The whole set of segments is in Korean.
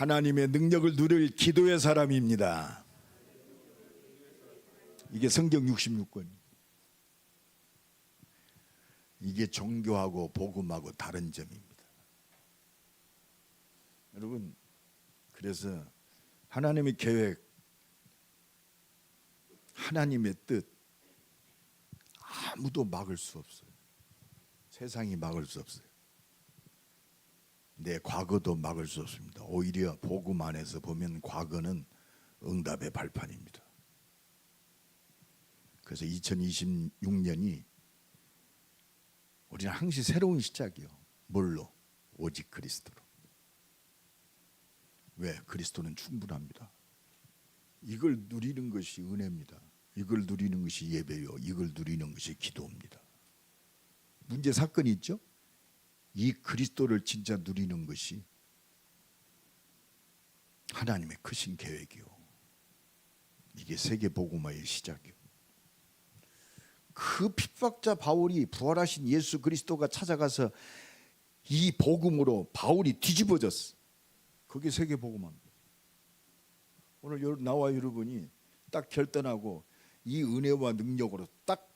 하나님의 능력을 누릴 기도의 사람입니다. 이게 성경 66권. 이게 종교하고 복음하고 다른 점입니다. 여러분, 그래서 하나님의 계획, 하나님의 뜻 아무도 막을 수 없어요. 세상이 막을 수 없어요. 내 과거도 막을 수 없습니다. 오히려 복음 안에서 보면 과거는 응답의 발판입니다. 그래서 2026년이 우리는 항상 새로운 시작이요. 뭘로? 오직 그리스도로. 왜? 그리스도는 충분합니다. 이걸 누리는 것이 은혜입니다. 이걸 누리는 것이 예배요. 이걸 누리는 것이 기도입니다. 문제 사건이 있죠? 이 그리스도를 진짜 누리는 것이 하나님의 크신 계획이요. 이게 세계 복음화의 시작이요. 그 핍박자 바울이 부활하신 예수 그리스도가 찾아가서 이 복음으로 바울이 뒤집어졌어. 그게 세계 복음화입니다. 오늘 나와 여러분이 딱 결단하고 이 은혜와 능력으로 딱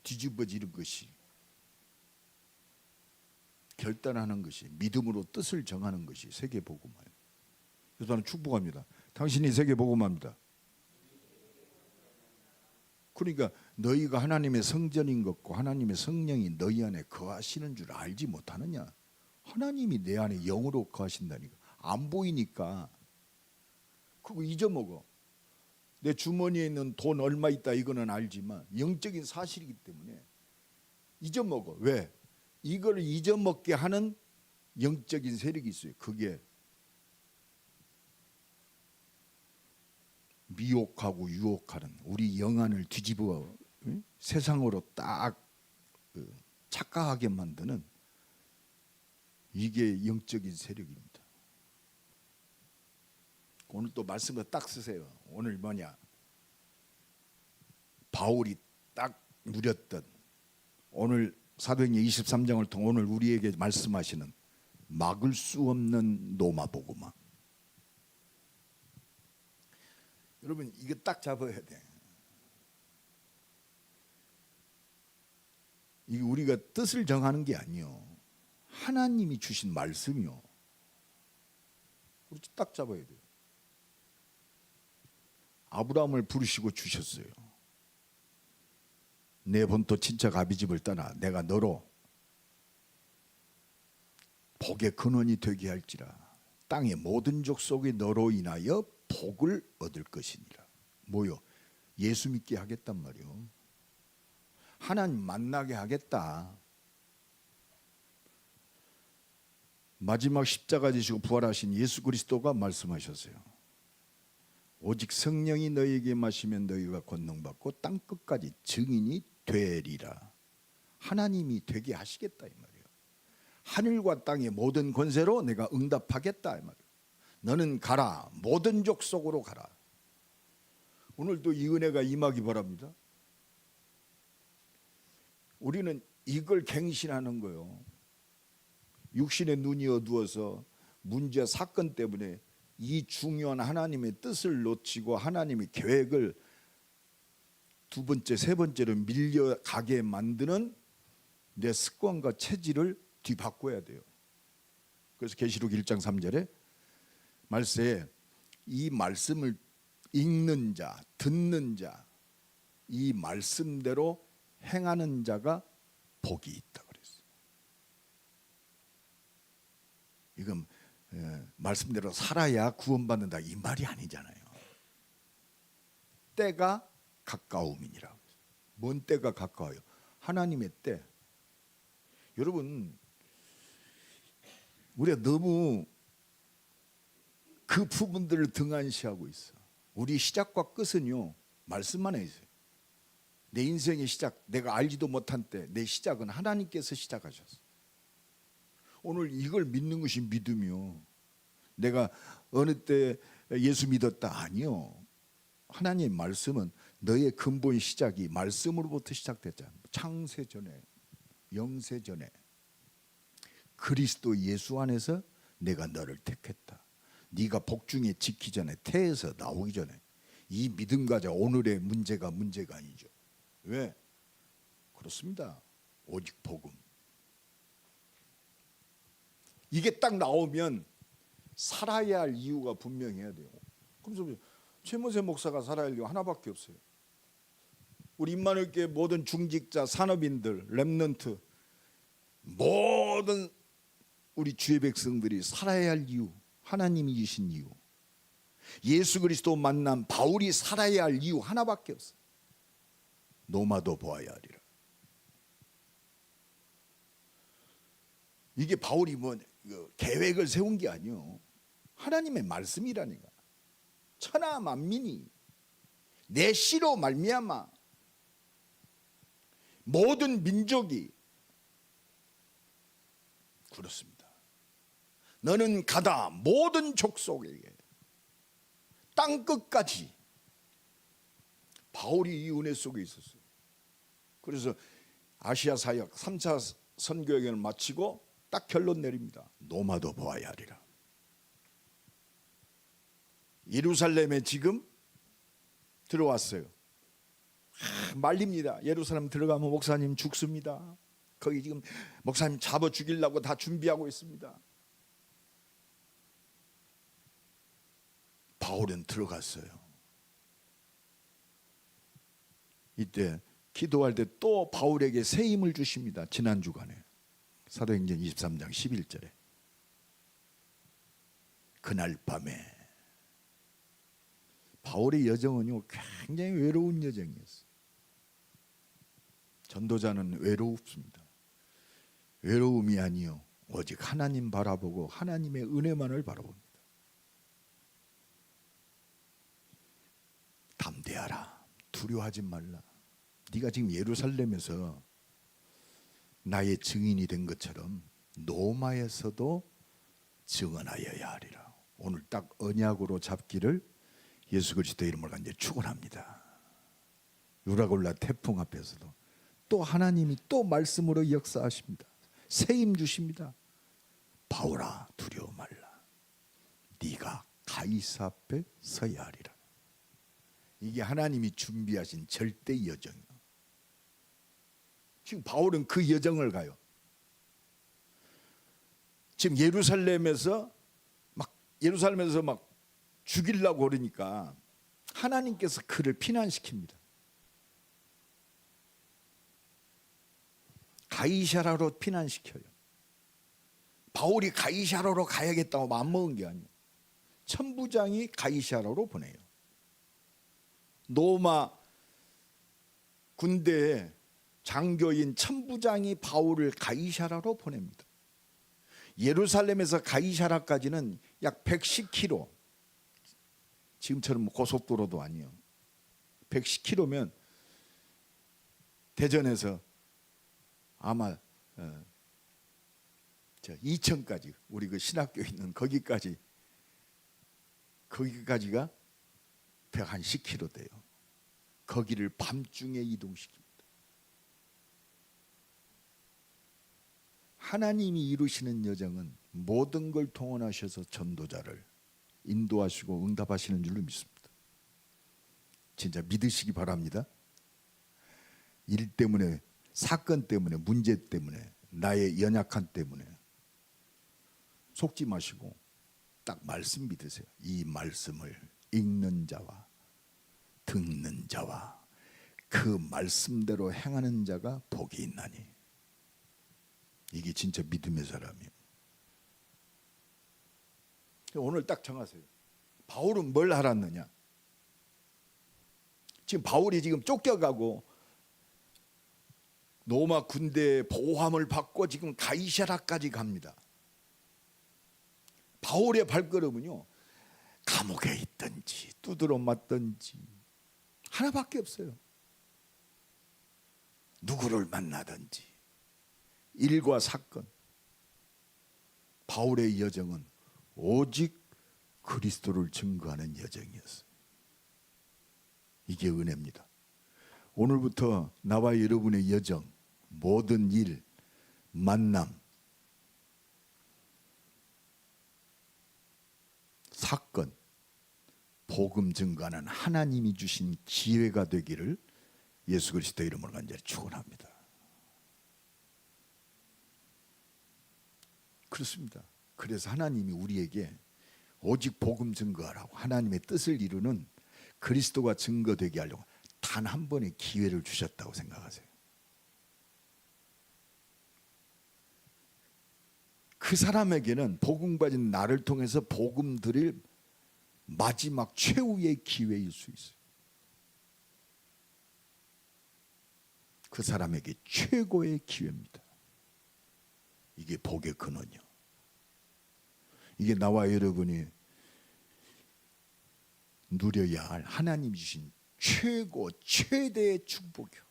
뒤집어지는 것이, 결단하는 것이, 믿음으로 뜻을 정하는 것이 세계 복음화예요. 그래서 저는 축복합니다. 당신이 세계 복음화입니다. 그러니까 너희가 하나님의 성전인 것과 하나님의 성령이 너희 안에 거하시는 줄 알지 못하느냐? 하나님이 내 안에 영으로 거하신다니까. 안 보이니까 그거 잊어먹어. 내 주머니에 있는 돈 얼마 있다 이거는 알지만 영적인 사실이기 때문에 잊어먹어. 왜? 이걸 잊어먹게 하는 영적인 세력이 있어요. 그게 미혹하고 유혹하는, 우리 영안을 뒤집어 세상으로 딱 착각하게 만드는, 이게 영적인 세력입니다. 오늘 또 말씀을 딱 쓰세요. 오늘 뭐냐? 바울이 딱 누렸던, 오늘 사도행전 23장을 통해 오늘 우리에게 말씀하시는 막을 수 없는 노마 복음화. 여러분, 이거 딱 잡아야 돼. 이게 우리가 뜻을 정하는 게 아니요. 하나님이 주신 말씀이요. 그렇지, 딱 잡아야 돼요. 아브라함을 부르시고 주셨어요. 내 본토 친척 아비집을 떠나 내가 너로 복의 근원이 되게 할지라. 땅의 모든 족속이 너로 인하여 복을 얻을 것이니라. 뭐요? 예수 믿게 하겠단 말이요. 하나님 만나게 하겠다. 마지막 십자가 지시고 부활하신 예수 그리스도가 말씀하셨어요. 오직 성령이 너희에게 마시면 너희가 권능받고 땅끝까지 증인이 되리라. 하나님이 되게 하시겠다 이 말이에요. 하늘과 땅의 모든 권세로 내가 응답하겠다 이 말이에요. 너는 가라. 모든 족속으로 가라. 오늘도 이 은혜가 임하기 바랍니다. 우리는 이걸 갱신하는 거예요. 육신의 눈이 어두워서 문제 사건 때문에 이 중요한 하나님의 뜻을 놓치고 하나님의 계획을 두 번째, 세 번째로 밀려가게 만드는 내 습관과 체질을 뒤바꿔야 돼요. 그래서 계시록 1장 3절에 말세에 이 말씀을 읽는 자, 듣는 자, 이 말씀대로 행하는 자가 복이 있다 그랬어요. 이건 말씀대로 살아야 구원받는다 이 말이 아니잖아요. 때가 가까움이니라. 뭔 때가 가까워요? 하나님의 때. 여러분, 우리가 너무 그 부분들을 등한시하고 있어. 우리 시작과 끝은요, 말씀 안에 있어요. 내 인생의 시작, 내가 알지도 못한 때 내 시작은 하나님께서 시작하셨어. 오늘 이걸 믿는 것이 믿음이요. 내가 어느 때 예수 믿었다 아니요. 하나님의 말씀은 너의 근본 시작이 말씀으로부터 시작됐잖아. 창세 전에, 영세 전에 그리스도 예수 안에서 내가 너를 택했다. 네가 복중에 지기 전에 태에서 나오기 전에 이 믿음 가져. 오늘의 문제가 아니죠. 왜? 그렇습니다. 오직 복음. 이게 딱 나오면 살아야 할 이유가 분명해야 돼요. 그래서 최모세 목사가 살아야 할 이유 하나밖에 없어요. 우리 임마누엘교회 모든 중직자, 산업인들, 렘넌트, 모든 우리 주의 백성들이 살아야 할 이유, 하나님이 주신 이유, 예수 그리스도 만난 바울이 살아야 할 이유 하나밖에 없어요. 노마도 보아야 하리라. 이게 바울이 뭐 계획을 세운 게 아니요, 하나님의 말씀이라니까. 천하 만민이 내 씨로 말미암아 모든 민족이 그렇습니다. 너는 가다 모든 족속에게 땅 끝까지. 바울이 이 은혜 속에 있었어요. 그래서 아시아 사역 3차 선교여행을 마치고 딱 결론 내립니다. 노마도 보아야 하리라. 예루살렘에 지금 들어왔어요. 말립니다. 예루살렘 들어가면 목사님 죽습니다. 거기 지금 목사님 잡아 죽이려고 다 준비하고 있습니다. 바울은 들어갔어요. 이때 기도할 때 또 바울에게 새 힘을 주십니다. 지난 주간에 사도행전 23장 11절에 그날 밤에 바울의 여정은요 굉장히 외로운 여정이었어요. 전도자는 외롭습니다. 외로움이 아니요 오직 하나님 바라보고 하나님의 은혜만을 바라봅니다. 담대하라. 두려워하지 말라. 네가 지금 예루살렘에서 나의 증인이 된 것처럼 노마에서도 증언하여야 하리라. 오늘 딱 언약으로 잡기를 예수 그리스도의 이름으로 간절히 축원합니다. 유라골라 태풍 앞에서도 또 하나님이 또 말씀으로 역사하십니다. 새 힘 주십니다. 바울아 두려워 말라. 네가 가이사 앞에 서야 하리라. 이게 하나님이 준비하신 절대 여정이에요. 지금 바울은 그 여정을 가요. 지금 예루살렘에서 막 죽이려고 그러니까 하나님께서 그를 피난시킵니다. 가이사라로 피난시켜요. 바울이 가이사라로 가야겠다고 마음먹은 게 아니에요. 천부장이 가이사라로 보내요. 로마 군대에 장교인 천부장이 바울을 가이사라로 보냅니다. 예루살렘에서 가이사라까지는 약 110km. 지금처럼 고속도로도 아니에요. 110km면 대전에서 아마 이천까지 우리 그 신학교 있는 거기까지가 110km 돼요. 거기를 밤중에 이동시킵니다. 하나님이 이루시는 여정은 모든 걸 동원하셔서 전도자를 인도하시고 응답하시는 줄로 믿습니다. 진짜 믿으시기 바랍니다. 일 때문에, 사건 때문에, 문제 때문에, 나의 연약함 때문에 속지 마시고 딱 말씀 믿으세요. 이 말씀을 읽는 자와 듣는 자와 그 말씀대로 행하는 자가 복이 있나니. 이게 진짜 믿음의 사람이에요. 오늘 딱 정하세요. 바울은 뭘 알았느냐? 지금 바울이 지금 쫓겨가고 로마 군대의 보호함을 받고 지금 가이사라까지 갑니다. 바울의 발걸음은요, 감옥에 있든지 두드러 맞든지 하나밖에 없어요. 누구를 만나든지 일과 사건. 바울의 여정은 오직 그리스도를 증거하는 여정이었어요. 이게 은혜입니다. 오늘부터 나와 여러분의 여정, 모든 일, 만남, 사건, 복음 증거하는 하나님이 주신 기회가 되기를 예수 그리스도 이름으로 간절히 축원합니다. 그렇습니다. 그래서 하나님이 우리에게 오직 복음 증거하라고 하나님의 뜻을 이루는 그리스도가 증거되게 하려고 단 한 번의 기회를 주셨다고 생각하세요. 그 사람에게는 복음 가진 나를 통해서 복음 드릴 마지막 최후의 기회일 수 있어요. 그 사람에게 최고의 기회입니다. 이게 복의 근원이요. 이게 나와 여러분이 누려야 할 하나님 주신 최고 최대의 축복이요.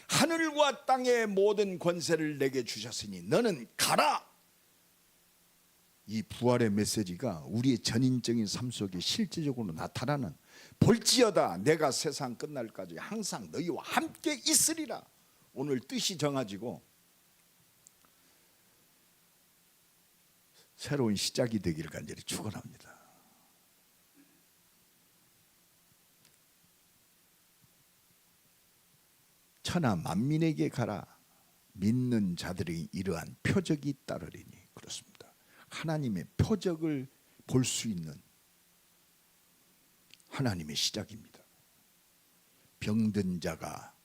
하늘과 땅의 모든 권세를 내게 주셨으니 너는 가라. 이 부활의 메시지가 우리의 전인적인 삶 속에 실제적으로 나타나는 볼지어다 내가 세상 끝날까지 항상 너희와 함께 있으리라. 오늘 뜻이 정해지고 새로운 시작이 되기를 간절히 축원합니다. 천하 만민에게 가라. 믿는 자들이 이러한 표적이 따르리니. 그렇습니다. 하나님의 표적을 볼 수 있는 하나님의 시작입니다. 병든 자가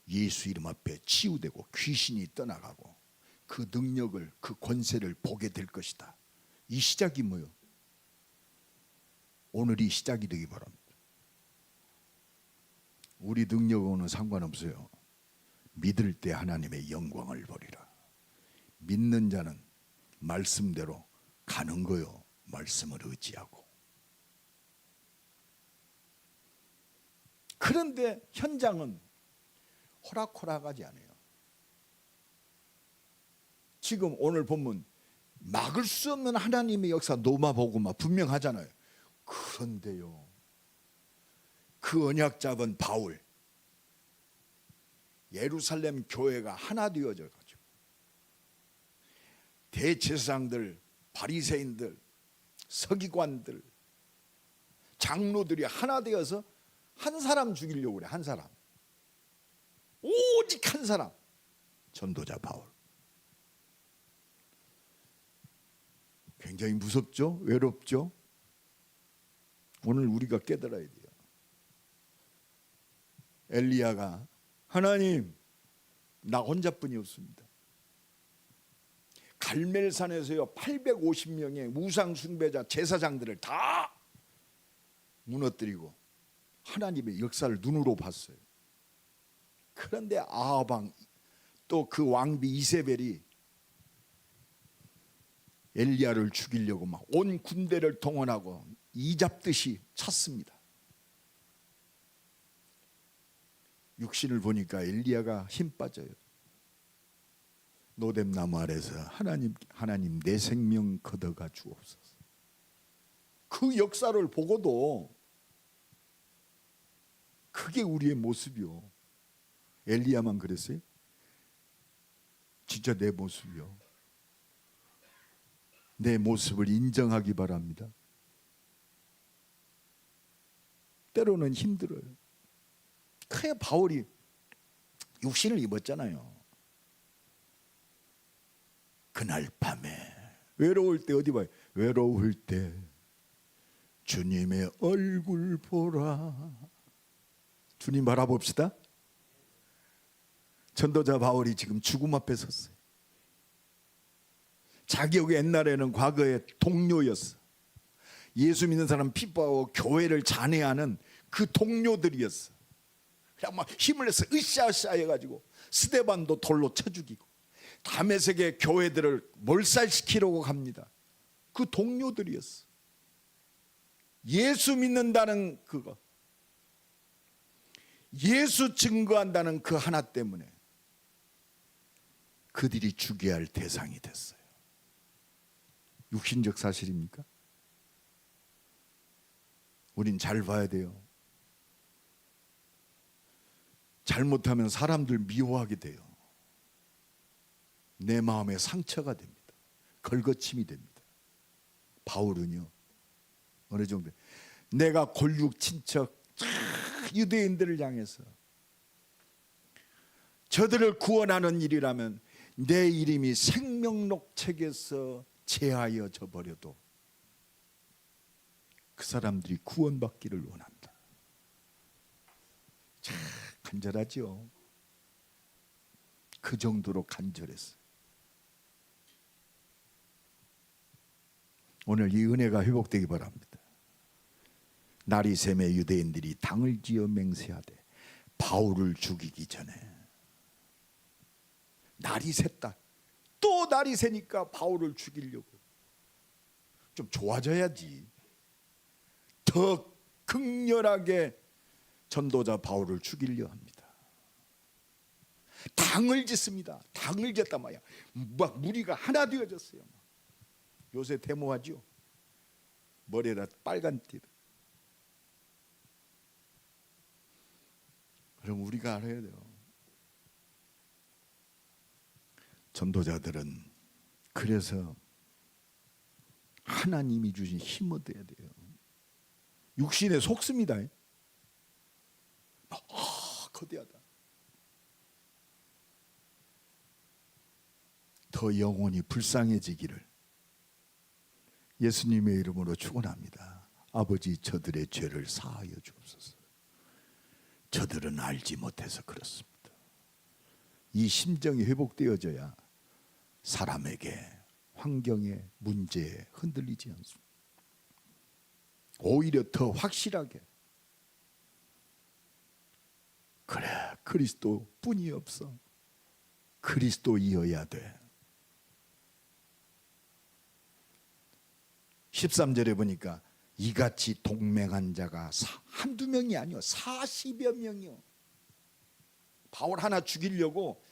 예수 이름 앞에 치유되고 귀신이 떠나가고 그 능력을 그 권세를 보게 될 것이다. 이 시작이 뭐요? 오늘이 시작이 되기 바랍니다. 우리 능력하고는 상관없어요. 믿을 때 하나님의 영광을 보리라. 믿는 자는 말씀대로 가는 거요. 말씀을 의지하고. 그런데 현장은 호락호락하지 않아요. 지금 오늘 보면 막을 수 없는 하나님의 역사 노마복음화 분명하잖아요. 그런데요, 그 언약 잡은 바울, 예루살렘 교회가 하나 되어져 가지고 대제사장들, 바리새인들, 서기관들, 장로들이 하나 되어서 한 사람 죽이려고 그래. 한 사람, 오직 한 사람, 전도자 바울. 굉장히 무섭죠? 외롭죠? 오늘 우리가 깨달아야 돼요. 엘리야가 하나님, 나 혼자뿐이 없습니다. 갈멜산에서요 850명의 우상 숭배자 제사장들을 다 무너뜨리고 하나님의 역사를 눈으로 봤어요. 그런데 아합 왕, 또 그 왕비 이세벨이 엘리야를 죽이려고 막 온 군대를 동원하고 이잡듯이 찼습니다. 육신을 보니까 엘리야가 힘 빠져요. 노뎀나무 아래서 하나님 내 생명 걷어가 주옵소서. 그 역사를 보고도 그게 우리의 모습이요. 엘리야만 그랬어요? 진짜 내 모습이요. 내 모습을 인정하기 바랍니다. 때로는 힘들어요. 그래 바울이 육신을 입었잖아요. 그날 밤에 외로울 때 어디 봐요? 외로울 때 주님의 얼굴 보라. 주님 바라봅시다. 전도자 바울이 지금 죽음 앞에 섰어요. 자기가 옛날에는 과거에 동료였어. 예수 믿는 사람 핍박하고 교회를 잔해하는 그 동료들이었어. 그냥 막 힘을 내서 으쌰으쌰 해가지고 스데반도 돌로 쳐 죽이고 다메섹의 교회들을 몰살시키려고 갑니다. 그 동료들이었어. 예수 믿는다는 그거, 예수 증거한다는 그 하나 때문에 그들이 죽여야 할 대상이 됐어요. 육신적 사실입니까? 우린 잘 봐야 돼요. 잘못하면 사람들 미워하게 돼요. 내 마음에 상처가 됩니다. 걸거침이 됩니다. 바울은요 어느 정도 내가 골육 친척 유대인들을 향해서 저들을 구원하는 일이라면 내 이름이 생명록 책에서 제하여져 버려도 그 사람들이 구원받기를 원한다. 참 간절하죠. 그 정도로 간절했어요. 오늘 이 은혜가 회복되기 바랍니다. 날이 샘에 유대인들이 당을 지어 맹세하되 바울을 죽이기 전에 날이 샜다. 또 날이 새니까 바울을 죽이려고 좀 좋아져야지. 더 극렬하게 전도자 바울을 죽이려 합니다. 당을 짓습니다. 당을 짓단 말이야. 막 무리가 하나 되어졌어요. 요새 데모하죠. 머리에다 빨간 띠. 그럼 우리가 알아야 돼요. 전도자들은 그래서 하나님이 주신 힘을 얻어야 돼요. 육신에 속습니다. 거대하다. 더 영혼이 불쌍해지기를 예수님의 이름으로 축원합니다. 아버지, 저들의 죄를 사하여 주옵소서. 저들은 알지 못해서 그렇습니다. 이 심정이 회복되어져야 사람에게 환경에 문제에 흔들리지 않습니다. 오히려 더 확실하게 그래 그리스도뿐이 없어. 그리스도이어야 돼. 13절에 보니까 이같이 동맹한 자가 한두 명이 아니요 40여 명이요. 바울 하나 죽이려고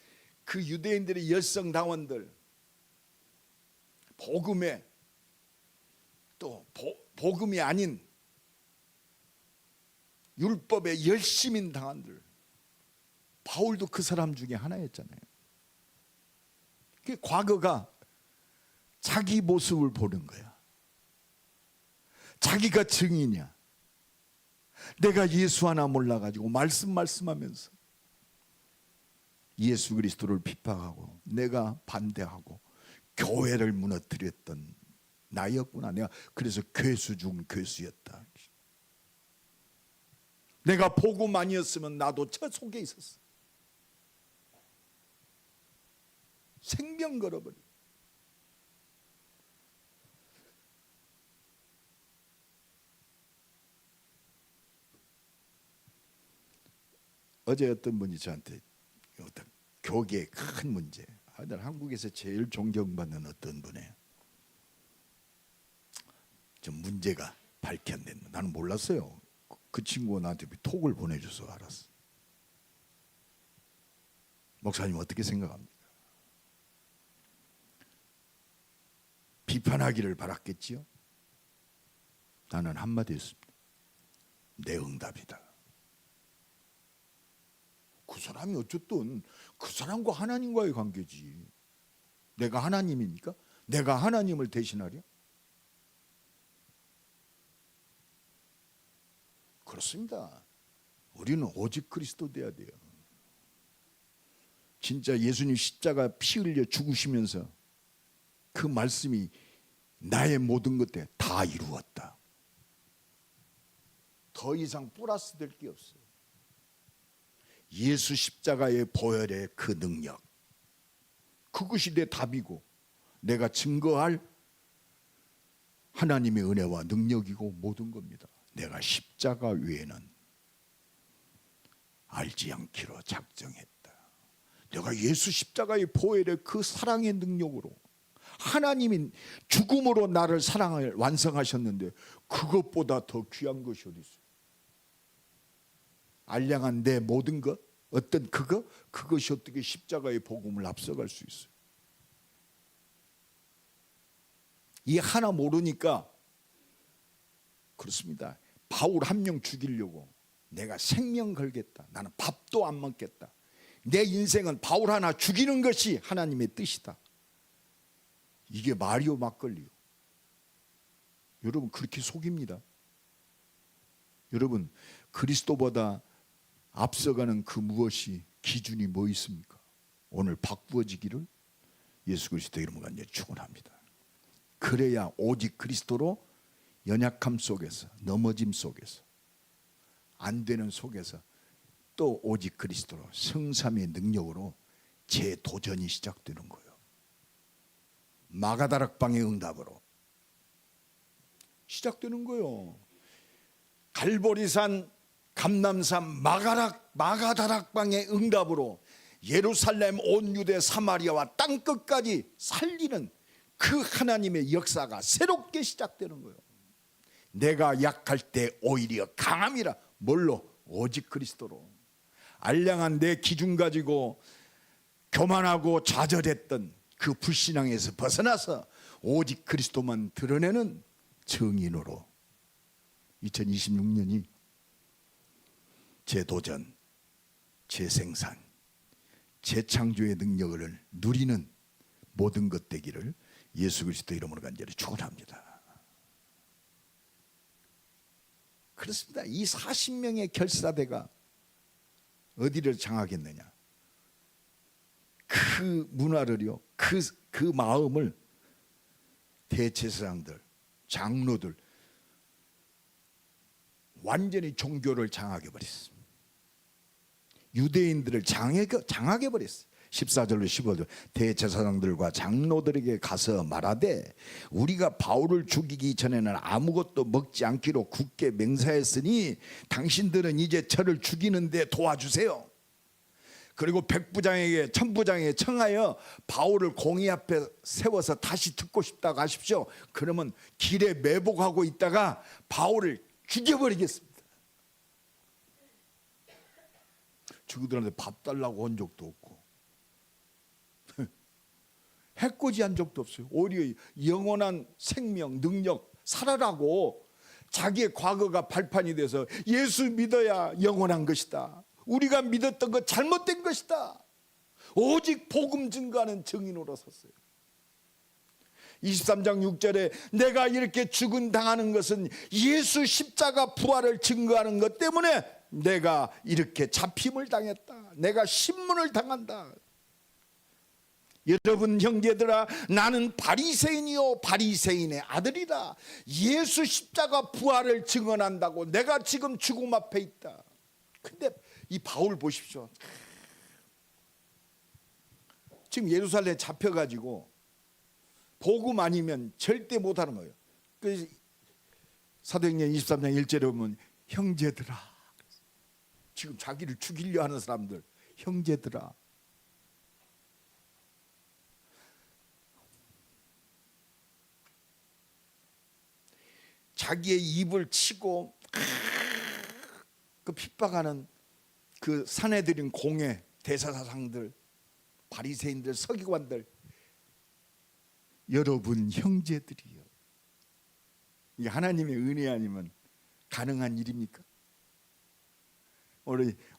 그 유대인들의 열성당원들 복음에 또 복음이 아닌 율법의 열심인 당원들, 바울도 그 사람 중에 하나였잖아요. 그 과거가 자기 모습을 보는 거야. 자기가 증인이야. 내가 예수 하나 몰라가지고 말씀하면서 예수 그리스도를 비판하고 내가 반대하고 교회를 무너뜨렸던 나였구나. 내가 그래서 괴수 중 괴수였다. 내가 복음 아니었으면 나도 저 속에 있었어. 생명 걸어버려. 어제 어떤 분이 저한테 어떤 교계의 큰 문제, 한국에서 제일 존경받는 어떤 분이에요. 좀 문제가 밝혀낸. 나는 몰랐어요. 그 친구가 나한테 톡을 보내줘서 알았어. 목사님 어떻게 생각합니까? 비판하기를 바랐겠지요. 나는 한마디 했습니다. 내 응답이다. 그 사람이 어쨌든 그 사람과 하나님과의 관계지. 내가 하나님입니까? 내가 하나님을 대신하려? 그렇습니다. 우리는 오직 그리스도 돼야 돼요. 진짜 예수님 십자가 피 흘려 죽으시면서 그 말씀이 나의 모든 것들 다 이루었다. 더 이상 플러스 될 게 없어요. 예수 십자가의 보혈의 그 능력, 그것이 내 답이고 내가 증거할 하나님의 은혜와 능력이고 모든 겁니다. 내가 십자가 외에는 알지 않기로 작정했다. 내가 예수 십자가의 보혈의 그 사랑의 능력으로 하나님이 죽음으로 나를 사랑을 완성하셨는데 그것보다 더 귀한 것이 어디 있어요? 알량한 내 모든 것, 어떤 그것이 어떻게 십자가의 복음을 앞서갈 수 있어요? 이 하나 모르니까 그렇습니다. 바울 한 명 죽이려고 내가 생명 걸겠다. 나는 밥도 안 먹겠다. 내 인생은 바울 하나 죽이는 것이 하나님의 뜻이다. 이게 말이요 막걸리요. 여러분 그렇게 속입니다. 여러분 그리스도보다 앞서가는 그 무엇이 기준이 뭐 있습니까? 오늘 바꾸어지기를 예수 그리스도 이름으로 간절히 축원합니다. 그래야 오직 그리스도로 연약함 속에서, 넘어짐 속에서, 안 되는 속에서 또 오직 그리스도로 성삼의 능력으로 재도전이 시작되는 거예요. 마가다락방의 응답으로 시작되는 거예요. 갈보리산, 감람산, 마가다락방의 응답으로 예루살렘, 온 유대, 사마리아와 땅끝까지 살리는 그 하나님의 역사가 새롭게 시작되는 거예요. 내가 약할 때 오히려 강함이라. 뭘로? 오직 그리스도로. 알량한 내 기준 가지고 교만하고 좌절했던 그 불신앙에서 벗어나서 오직 그리스도만 드러내는 증인으로 2026년이 재도전, 재생산, 재창조의 능력을 누리는 모든 것 되기를 예수 그리스도 이름으로 간절히 축원합니다. 그렇습니다. 이 40명의 결사대가 어디를 장악했느냐? 그 문화를요, 그 마음을 대제사장들, 장로들 완전히 종교를 장악해버렸습니다. 유대인들을 장악해버렸어요. 14절로 15절 대제사장들과 장로들에게 가서 말하되 우리가 바울을 죽이기 전에는 아무것도 먹지 않기로 굳게 맹세했으니 당신들은 이제 저를 죽이는데 도와주세요. 그리고 백부장에게 천부장에게 청하여 바울을 공의 앞에 세워서 다시 듣고 싶다고 하십시오. 그러면 길에 매복하고 있다가 바울을 죽여버리겠습니다. 저들한테 밥 달라고 한 적도 없고 해코지한 적도 없어요. 오히려 영원한 생명, 능력, 살아라고 자기의 과거가 발판이 돼서 예수 믿어야 영원한 것이다. 우리가 믿었던 것 잘못된 것이다. 오직 복음 증거하는 증인으로 섰어요. 23장 6절에 내가 이렇게 죽은 당하는 것은 예수 십자가 부활을 증거하는 것 때문에 내가 이렇게 잡힘을 당했다. 내가 신문을 당한다. 여러분 형제들아, 나는 바리새인이요 바리새인의 아들이다. 예수 십자가 부활을 증언한다고 내가 지금 죽음 앞에 있다. 근데 이 바울 보십시오. 지금 예루살렘에 잡혀가지고 복음 아니면 절대 못하는 거예요. 그래서 사도행전 23장 1절에 보면 형제들아, 지금 자기를 죽이려 하는 사람들, 형제들아, 자기의 입을 치고 그 핍박하는 그 사내들인 공회, 대사사상들, 바리새인들, 서기관들, 여러분 형제들이요. 이게 하나님의 은혜 아니면 가능한 일입니까?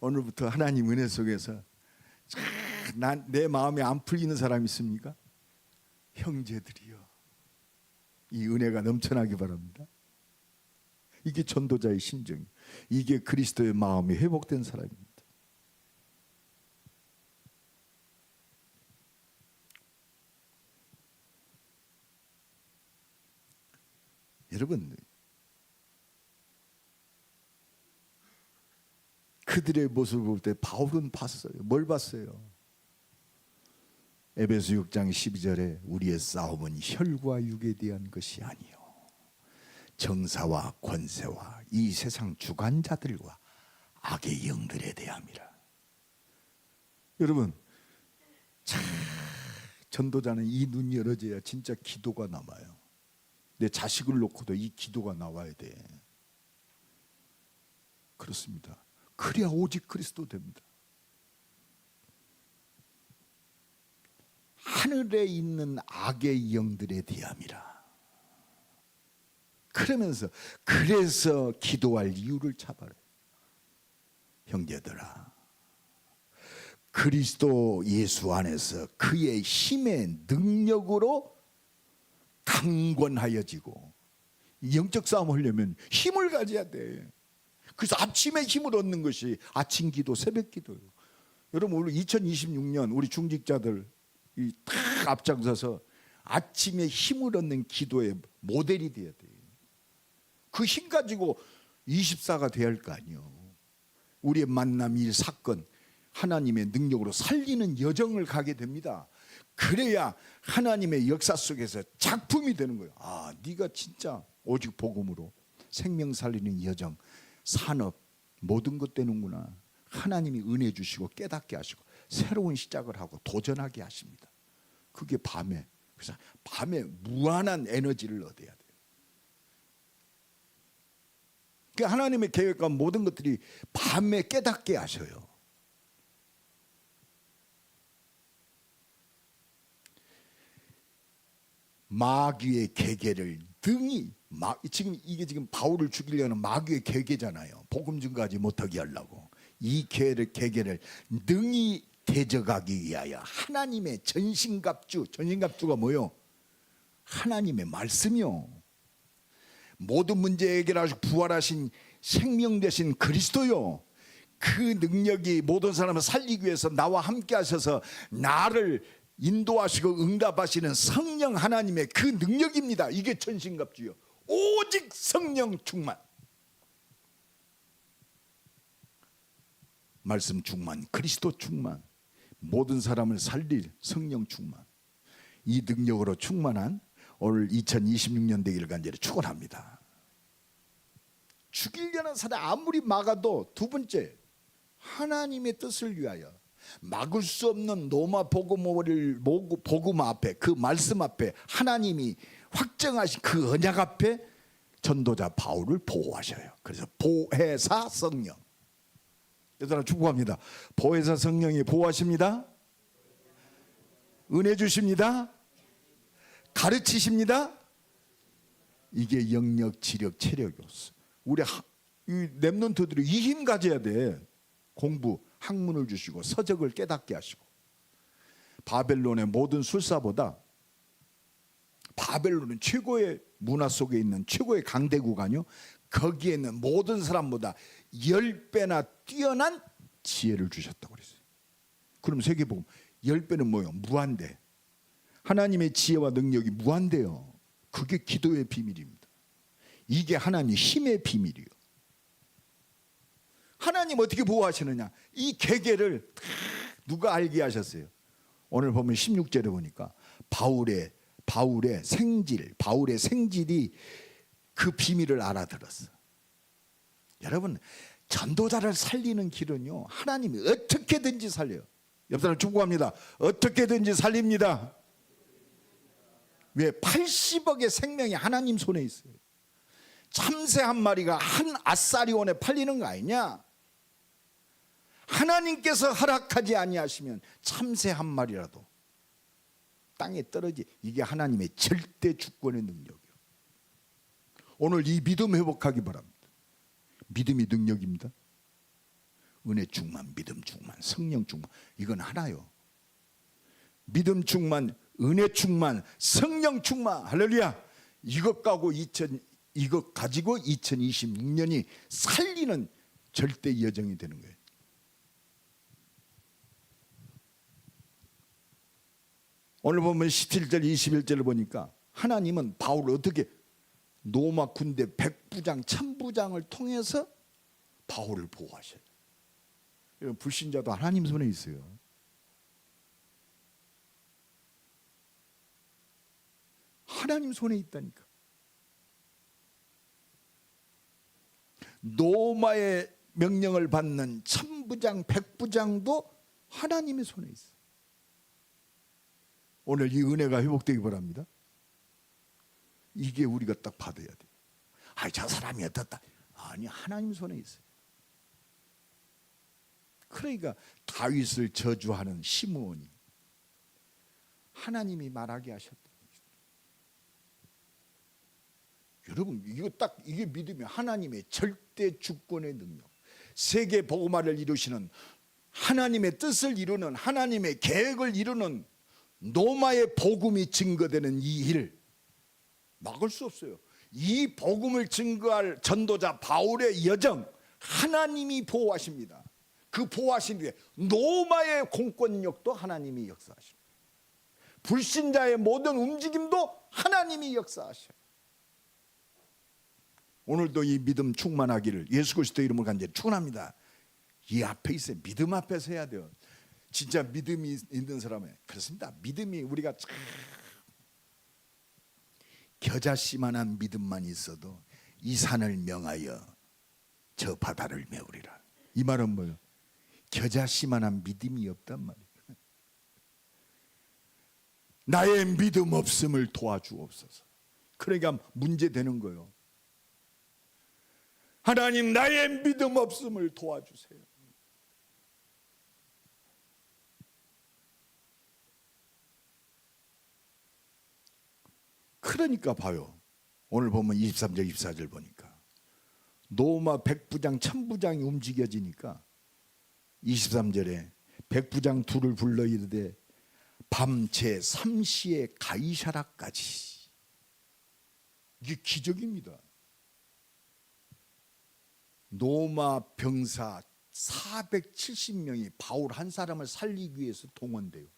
오늘부터 하나님 은혜 속에서 내 마음에 안 풀리는 사람 있습니까? 형제들이요. 이 은혜가 넘쳐나기 바랍니다. 이게 전도자의 심정이에요. 이게 그리스도의 마음이 회복된 사람입니다. 여러분, 그들의 모습을 볼 때 바울은 봤어요. 뭘 봤어요? 에베소 6장 12절에 우리의 싸움은 혈과 육에 대한 것이 아니요 정사와 권세와 이 세상 주관자들과 악의 영들에 대함이라. 여러분, 전도자는 이 눈이 열어져야 진짜 기도가 남아요. 내 자식을 놓고도 이 기도가 나와야 돼. 그렇습니다. 그래야 오직 그리스도 됩니다. 하늘에 있는 악의 영들에 대함이라. 그래서 기도할 이유를 찾아요. 형제들아, 그리스도 예수 안에서 그의 힘의 능력으로 강권하여지고 영적 싸움 하려면 힘을 가져야 돼. 그래서 아침에 힘을 얻는 것이 아침 기도, 새벽 기도예요. 여러분, 우리 2026년 우리 중직자들 딱 앞장서서 아침에 힘을 얻는 기도의 모델이 돼야 돼요. 그 힘 가지고 24가 돼야 할 거 아니에요. 우리의 만남, 일, 사건 하나님의 능력으로 살리는 여정을 가게 됩니다. 그래야 하나님의 역사 속에서 작품이 되는 거예요. 아, 네가 진짜 오직 복음으로 생명 살리는 여정, 산업 모든 것 되는구나. 하나님이 은혜 주시고 깨닫게 하시고 새로운 시작을 하고 도전하게 하십니다. 그게 밤에, 그래서 밤에 무한한 에너지를 얻어야 돼요. 그러니까 하나님의 계획과 모든 것들이 밤에 깨닫게 하셔요. 마귀의 계계를 등이 지금 바울을 죽이려는 마귀의 계계잖아요. 복음 증거하지 못하게 하려고 이 계계를 능히 대적하기 위하여 하나님의 전신갑주가 뭐요? 하나님의 말씀이요. 모든 문제 해결하시고 부활하신 생명 되신 그리스도요. 그 능력이 모든 사람을 살리기 위해서 나와 함께 하셔서 나를 인도하시고 응답하시는 성령 하나님의 그 능력입니다. 이게 전신갑주요. 오직 성령 충만, 말씀 충만, 그리스도 충만, 모든 사람을 살릴 성령 충만, 이 능력으로 충만한 오늘 2026년 되기를 간절히 축원합니다. 죽이려는 사람 아무리 막아도 두 번째, 하나님의 뜻을 위하여 막을 수 없는 로마 복음 앞에, 그 말씀 앞에 하나님이 확정하신 그 언약 앞에 전도자 바울을 보호하셔요. 그래서 보혜사 성령, 얘들아 축복합니다. 보혜사 성령이 보호하십니다. 은혜 주십니다. 가르치십니다. 이게 영역, 지력, 체력이었어. 우리 랩런트들이 이 힘 가져야 돼. 공부, 학문을 주시고 서적을 깨닫게 하시고. 바벨론의 모든 술사보다 바벨론은 최고의 문화 속에 있는 최고의 강대국 아니요? 거기에는 모든 사람보다 10배나 뛰어난 지혜를 주셨다고 그랬어요. 그럼 세계복음 10배는 뭐예요? 무한대. 하나님의 지혜와 능력이 무한대요. 그게 기도의 비밀입니다. 이게 하나님의 힘의 비밀이에요. 하나님 어떻게 보호하시느냐? 이 계계를 누가 알게 하셨어요? 오늘 보면 16절에 보니까 바울의 생질이 그 비밀을 알아들었어. 여러분, 전도자를 살리는 길은요, 하나님이 어떻게든지 살려요. 옆 사람 축복합니다. 어떻게든지 살립니다. 왜? 80억의 생명이 하나님 손에 있어요. 참새 한 마리가 한 아사리온에 팔리는 거 아니냐? 하나님께서 허락하지 아니하시면 참새 한 마리라도 땅에 떨어지. 이게 하나님의 절대 주권의 능력이에요. 오늘 이 믿음 회복하기 바랍니다. 믿음이 능력입니다. 은혜 충만, 믿음 충만, 성령 충만, 이건 하나요. 믿음 충만, 은혜 충만, 성령 충만, 할렐루야. 이것 가지고 2026년이 살리는 절대 여정이 되는 거예요. 오늘 보면 17절 21절을 보니까 하나님은 바울을 어떻게 로마 군대 100부장 1000부장을 통해서 바울을 보호하셔요. 불신자도 하나님 손에 있어요. 하나님 손에 있다니까. 로마의 명령을 받는 1000부장 100부장도 하나님의 손에 있어요. 오늘 이 은혜가 회복되기 바랍니다. 이게 우리가 딱 받아야 돼요. 아, 저 사람이 어떻다. 아니, 하나님 손에 있어요. 그러니까 다윗을 저주하는 시므온이 하나님이 말하게 하셨다. 여러분, 이게 믿음이 하나님의 절대 주권의 능력, 세계 복음화를 이루시는 하나님의 뜻을 이루는 하나님의 계획을 이루는 로마의 복음이 증거되는 이 일 막을 수 없어요. 이 복음을 증거할 전도자 바울의 여정 하나님이 보호하십니다. 그 보호하신 뒤에 로마의 공권력도 하나님이 역사하십니다. 불신자의 모든 움직임도 하나님이 역사하셔요. 오늘도 이 믿음 충만하기를 예수 그리스도 이름으로 간절히 축원합니다. 이 앞에 있어요. 믿음 앞에서 해야 돼요. 진짜 믿음이 있는 사람은 그렇습니다. 믿음이 우리가 참 겨자씨만한 믿음만 있어도 이 산을 명하여 저 바다를 메우리라. 이 말은 뭐예요? 겨자씨만한 믿음이 없단 말이에요. 나의 믿음 없음을 도와주옵소서. 그러니까 문제 되는 거예요. 하나님, 나의 믿음 없음을 도와주세요. 그러니까 봐요. 오늘 보면 23절 24절 보니까 노마 백부장 천부장이 움직여지니까 23절에 백부장 둘을 불러 이르되 밤 제3시에 가이사라까지. 이게 기적입니다. 노마 병사 470명이 바울 한 사람을 살리기 위해서 동원돼요.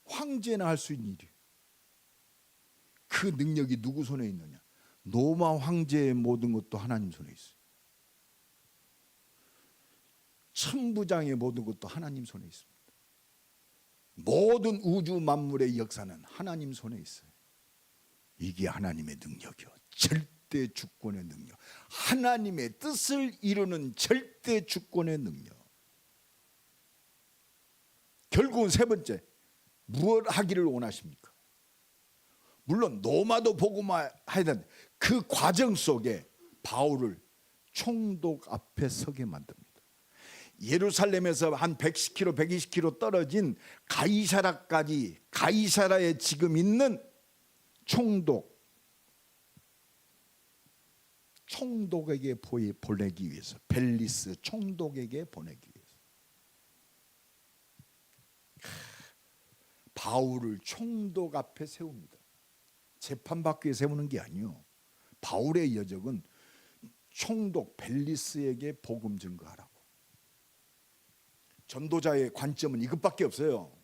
황제나 할 수 있는 일이에요. 그 능력이 누구 손에 있느냐? 로마 황제의 모든 것도 하나님 손에 있어요. 천부장의 모든 것도 하나님 손에 있습니다. 모든 우주 만물의 역사는 하나님 손에 있어요. 이게 하나님의 능력이요. 절대 주권의 능력. 하나님의 뜻을 이루는 절대 주권의 능력. 결국은 세 번째, 무엇 하기를 원하십니까? 물론 로마도 복음화 해야 되는데 그 과정 속에 바울을 총독 앞에 서게 만듭니다. 예루살렘에서 한 110km, 120km 떨어진 가이사라까지, 가이사라에 지금 있는 총독에게 보내기 위해서, 벨리스 총독에게 보내기 위해서 바울을 총독 앞에 세웁니다. 재판받기 위해 세우는 게 아니요. 바울의 여정은 총독 벨리스에게 복음 증거하라고. 전도자의 관점은 이것밖에 없어요.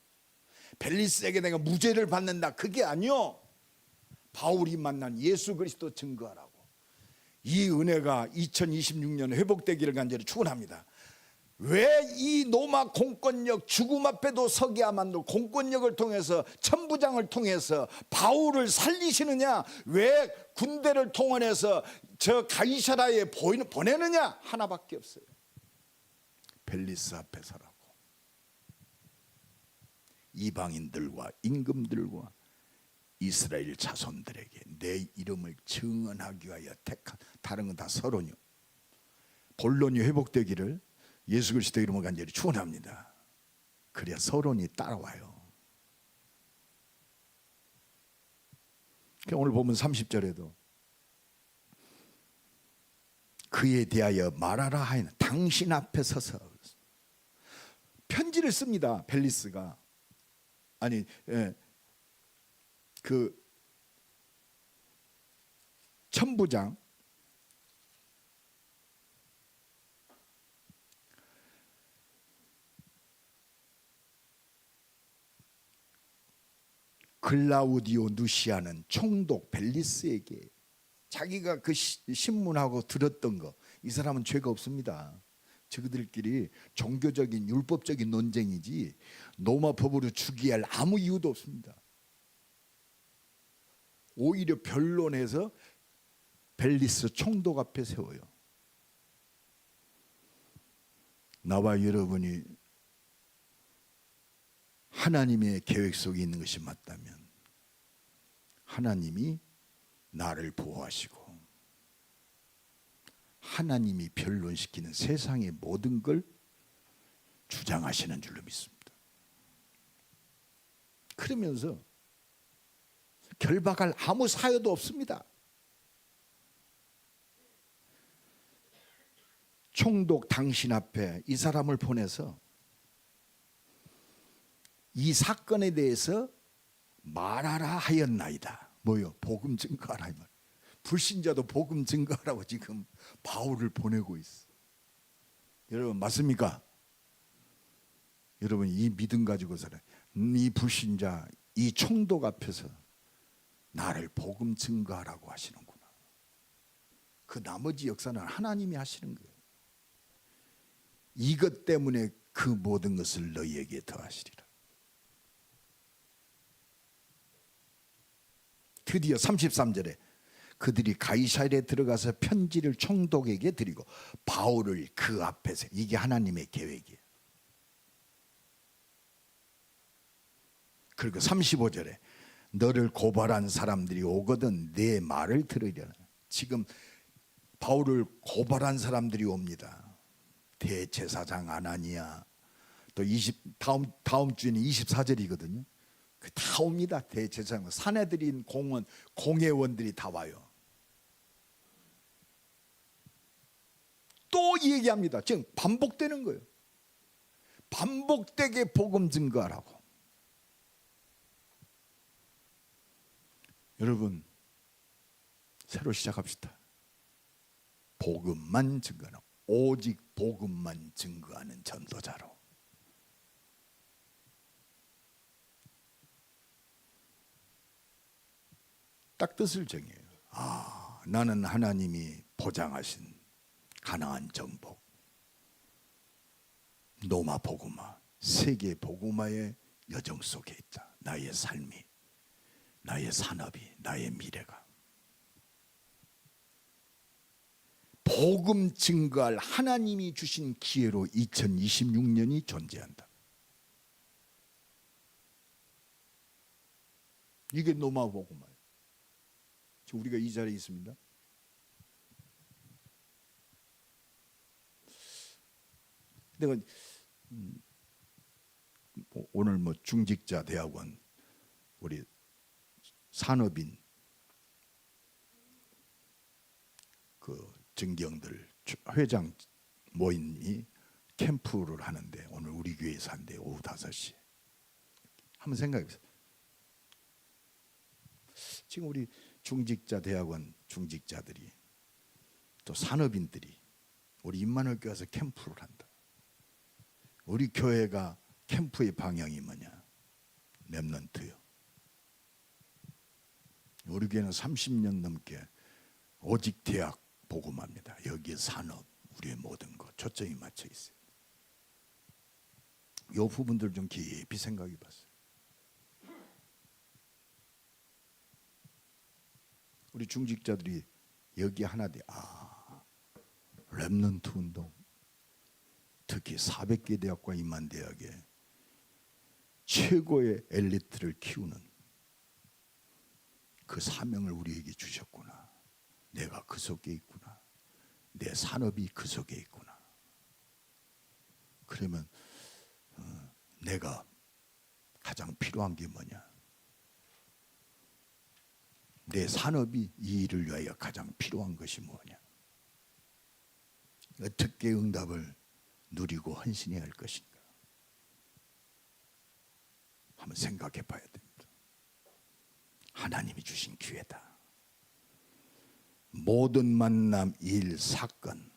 벨리스에게 내가 무죄를 받는다, 그게 아니요. 바울이 만난 예수 그리스도 증거하라고. 이 은혜가 2026년 회복되기를 간절히 축원합니다. 왜 이 로마 공권력 죽음 앞에도 서게 만들고 공권력을 통해서 천부장을 통해서 바울을 살리시느냐? 왜 군대를 동원해서 저 가이사라에 보내느냐? 하나밖에 없어요. 벨리스 앞에 서라고. 이방인들과 임금들과 이스라엘 자손들에게 내 이름을 증언하기 위하여 택한, 다른 건 다 서론이요. 본론이 회복되기를 예수 그리스도 이름으로 간절히 축원합니다. 그래야 서론이 따라와요. 오늘 보면 30절에도 그에 대하여 말하라 하여는 당신 앞에 서서 편지를 씁니다. 벨리스가 그 천부장 글라우디오 누시아는 총독 벨리스에게 자기가 그 신문하고 들었던 거, 이 사람은 죄가 없습니다. 저들끼리 종교적인 율법적인 논쟁이지 로마 법으로 죽여야 할 아무 이유도 없습니다. 오히려 변론해서 벨리스 총독 앞에 세워요. 나와 여러분이 하나님의 계획 속에 있는 것이 맞다면 하나님이 나를 보호하시고 하나님이 변론시키는 세상의 모든 걸 주장하시는 줄로 믿습니다. 그러면서 결박할 아무 사유도 없습니다. 총독 당신 앞에 이 사람을 보내서 이 사건에 대해서 말하라 하였나이다. 뭐요? 복음 증거하라 이 말. 불신자도 복음 증거하라고 지금 바울을 보내고 있어. 여러분 맞습니까? 여러분 이 믿음 가지고서는 이 불신자, 이 총독 앞에서 나를 복음 증거하라고 하시는구나. 그 나머지 역사는 하나님이 하시는 거예요. 이것 때문에 그 모든 것을 너희에게 더하시리라. 드디어 33절에 그들이 가이사랴에 들어가서 편지를 총독에게 드리고 바울을 그 앞에서, 이게 하나님의 계획이에요. 그리고 35절에 너를 고발한 사람들이 오거든 내 말을 들으려나. 지금 바울을 고발한 사람들이 옵니다. 대제사장 아나니아, 또 다음 주에는 24절이거든요. 다 옵니다. 대제사장, 사내들인 공회원들이 다 와요. 또 얘기합니다. 지금 반복되는 거예요. 반복되게 복음 증거하라고. 여러분 새로 시작합시다. 복음만 증거하는, 오직 복음만 증거하는 전도자로. 딱 뜻을 정해요. 나는 하나님이 보장하신 가나안 정복, 노마 복음화, 세계 복음화의 여정 속에 있다. 나의 삶이, 나의 산업이, 나의 미래가. 복음 증거할 하나님이 주신 기회로 2026년이 존재한다. 이게 노마 복음화예요. 지금 우리가 이 자리에 있습니다. 내가 오늘 중직자 대학원 우리 산업인 그 정경들 회장 모임이 캠프를 하는데 오늘 우리 교회에서 한대. 오후 5시. 한번 생각해 보세요. 지금 우리 중직자 대학원 중직자들이 또 산업인들이 우리 임마누엘 교회에서 캠프를 한다. 우리 교회가 캠프의 방향이 뭐냐? 렘넌트요. 우리 교회는 30년 넘게 오직 대학 복음합니다. 여기에 산업, 우리의 모든 것 초점이 맞춰 있어요. 이 부분들 좀 깊이 생각해 봤어요. 우리 중직자들이 여기 하나 돼. 렘넌트 운동, 특히 400개 대학과 임한대학에 최고의 엘리트를 키우는 그 사명을 우리에게 주셨구나. 내가 그 속에 있구나. 내 산업이 그 속에 있구나. 그러면 내가 가장 필요한 게 뭐냐? 내 산업이 이 일을 위하여 가장 필요한 것이 뭐냐? 어떻게 응답을 누리고 헌신해야 할 것인가? 한번 생각해 봐야 됩니다. 하나님이 주신 기회다. 모든 만남, 일, 사건,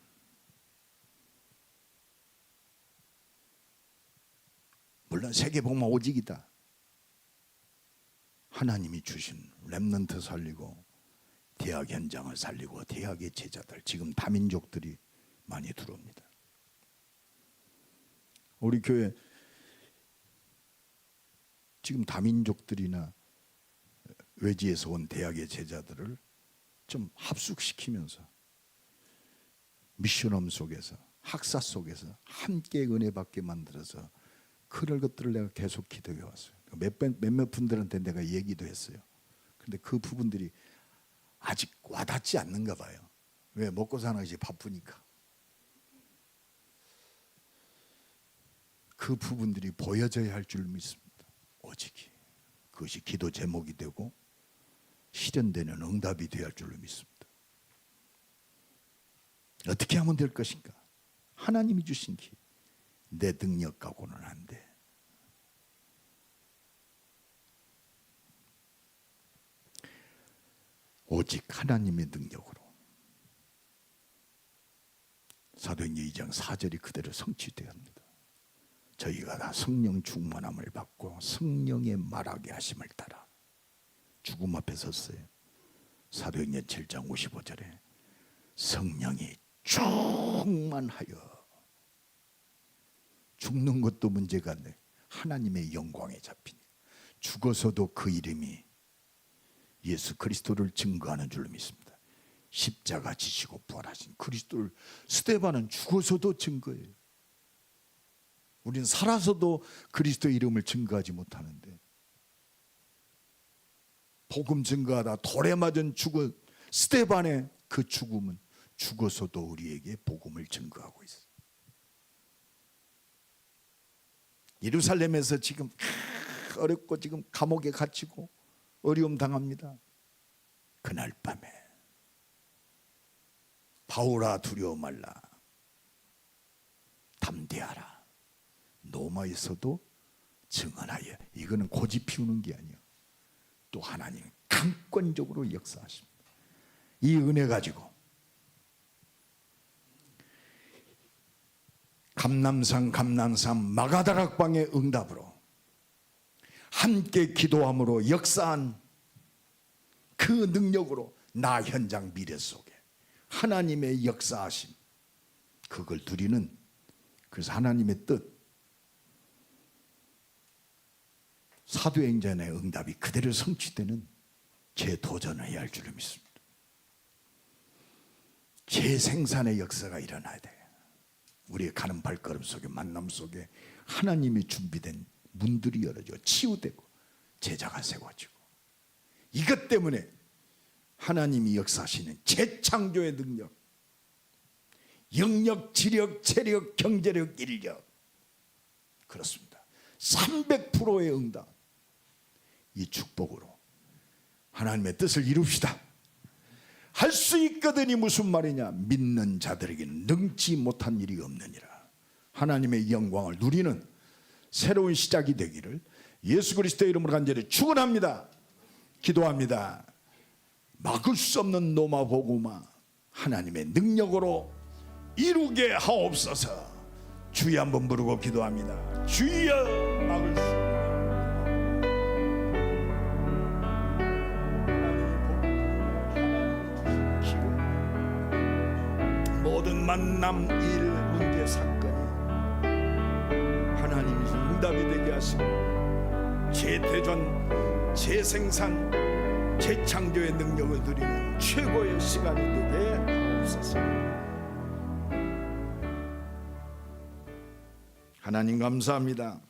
물론 세계복음화 오직이다. 하나님이 주신 렘넌트 살리고 대학 현장을 살리고 대학의 제자들, 지금 다민족들이 많이 들어옵니다. 우리 교회 지금 다민족들이나 외지에서 온 대학의 제자들을 좀 합숙시키면서 미션홈 속에서, 학사 속에서 함께 은혜 받게 만들어서 그럴 것들을 내가 계속 기도해 왔어요. 몇몇 분들한테 내가 얘기도 했어요. 근데 그 부분들이 아직 와닿지 않는가 봐요. 왜? 먹고 사는 것이 바쁘니까. 그 부분들이 보여져야 할 줄 믿습니다. 오직이 그것이 기도 제목이 되고 실현되는 응답이 되어야 할 줄로 믿습니다. 어떻게 하면 될 것인가? 하나님이 주신 길, 내 능력하고는 안 돼. 오직 하나님의 능력으로. 사도행전 2장 4절이 그대로 성취되어야 합니다. 저희가 다 성령 충만함을 받고 성령의 말하게 하심을 따라 죽음 앞에 섰어요. 사도행전 7장 55절에 성령이 충만하여, 죽는 것도 문제가 안 돼. 하나님의 영광에 잡히니 죽어서도 그 이름이 예수 그리스도를 증거하는 줄로 믿습니다. 십자가 지시고 부활하신 그리스도를, 스데반은 죽어서도 증거해요. 우리는 살아서도 그리스도의 이름을 증거하지 못하는데, 복음 증거하다 돌에 맞은 죽은 스데반의 그 죽음은 죽어서도 우리에게 복음을 증거하고 있어요. 예루살렘에서 지금 어렵고 지금 감옥에 갇히고 어려움 당합니다. 그날 밤에 바울아 두려워 말라, 담대하라, 로마에서도 증언하여. 이거는 고집 피우는 게 아니에요. 또 하나님 강권적으로 역사하십니다. 이 은혜 가지고 감람산 마가다락방의 응답으로 함께 기도함으로 역사한 그 능력으로 나 현장 미래 속에 하나님의 역사하심, 그걸 누리는, 그래서 하나님의 뜻, 사도행전의 응답이 그대로 성취되는 재도전해야 할 줄을 믿습니다. 재생산의 역사가 일어나야 돼요. 우리의 가는 발걸음 속에, 만남 속에 하나님이 준비된 문들이 열어져 치유되고 제자가 세워지고, 이것 때문에 하나님이 역사하시는 재창조의 능력, 영력, 지력, 체력, 경제력, 인력, 그렇습니다. 300%의 응답, 이 축복으로 하나님의 뜻을 이룹시다. 할 수 있거든이 무슨 말이냐? 믿는 자들에게는 능치 못한 일이 없느니라. 하나님의 영광을 누리는 새로운 시작이 되기를 예수 그리스도의 이름으로 간절히 축원합니다. 기도합니다. 막을 수 없는 노마 보고마 하나님의 능력으로 이루게 하옵소서. 주여 한번 부르고 기도합니다. 주여, 막을 수 없는 모든 만남, 일, 문제, 사건이 하나님이 응답이 되게 하시고 재대전, 재생산, 재창조의 능력을 누리는 최고의 시간이 되게 하옵소서. 하나님 감사합니다.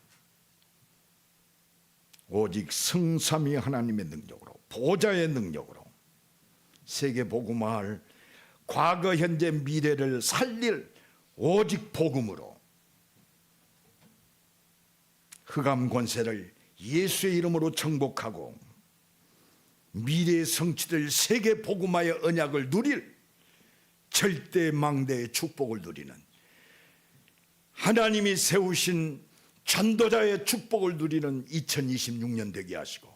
오직 성삼위 하나님의 능력으로, 보좌의 능력으로 세계 복음화할 과거, 현재, 미래를 살릴 오직 복음으로 흑암 권세를 예수의 이름으로 정복하고 미래에 성취될 세계 복음화의 언약을 누릴 절대 망대의 축복을 누리는 하나님이 세우신 전도자의 축복을 누리는 2026년 되게 하시고,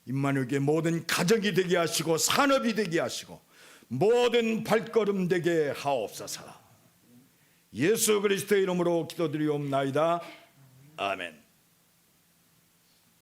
임마누엘교회 모든 가정이 되게 하시고 산업이 되게 하시고 모든 발걸음 되게 하옵소서. 예수 그리스도의 이름으로 기도드리옵나이다. 아멘.